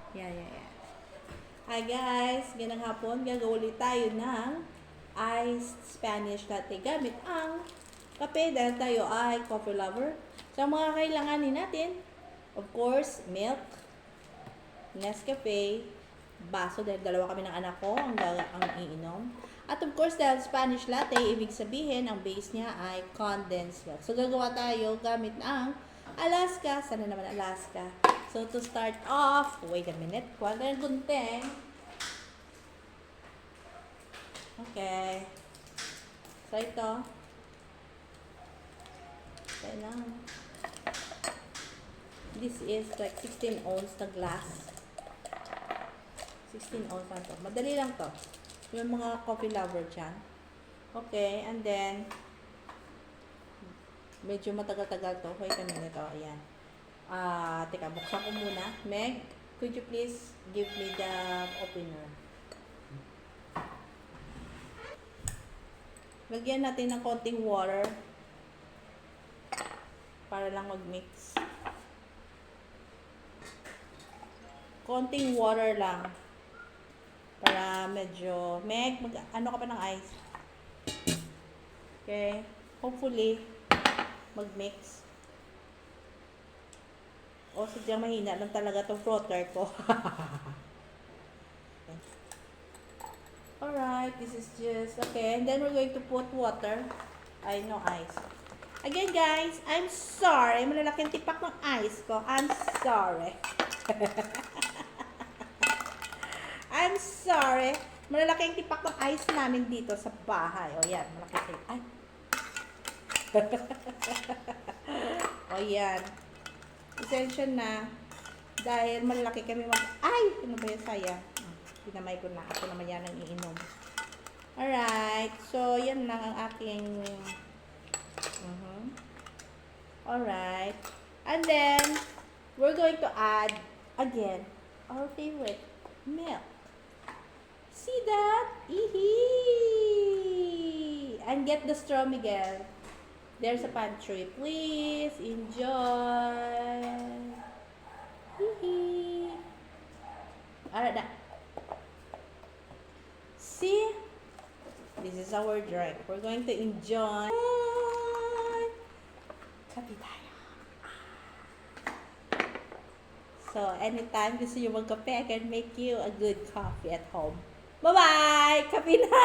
Yeah, yeah, yeah. Hi guys, ganang hapon, gagawa ulit tayo ng iced Spanish latte gamit ang kape dahil tayo ay coffee lover. So, ang mga kailanganin natin, of course, milk, Nescafe, baso dahil dalawa kami ng anak ko ang iinom. At of course, dahil Spanish latte, ibig sabihin, ang base niya ay condensed milk. So, gagawa tayo gamit ang Alaska. Sana naman Alaska. So, to start off, wait a minute. Kuha na yung gunting. Okay. So, ito. Okay na. This is like 16 ounce na glass. 16 ounce na to. Madali lang to. Yung mga coffee lover dyan. Okay, and then, medyo matagal-tagal to. Wait a minute. Oh, ayan. Teka, buksan ko muna. Meg, could you please give me the opener? Lagyan natin ng konting water para lang mag-mix. Konting water lang para medyo Meg, ano ka pa ng ice? Okay, hopefully mag-mix. O sadyang mahina lang talaga tong frother ko. Okay. Alright, this is just okay, and then we're going to put water. Ay, no ice. Again guys, I'm sorry, malalaking tipak ng ice ko. I'm sorry. I'm sorry. Malalaking tipak ng ice namin dito sa bahay. O yan, malaki. Ay. O yan. Essential na. Dahil malaki kami ay! Ano ba yung sayang? Pinamay ko na. Ako naman yan ang iinom. Alright. So, yan lang ang aking alright. And then, we're going to add, again, our favorite, milk. See that? Eehee! And get the straw, Miguel. There's a pantry. Please enjoy. Eehee! Alright na. See? This is our drink. We're going to enjoy. Kape tayo. So, anytime gusto nyo magkape, I can make you a good coffee at home. Bye-bye! Kape na!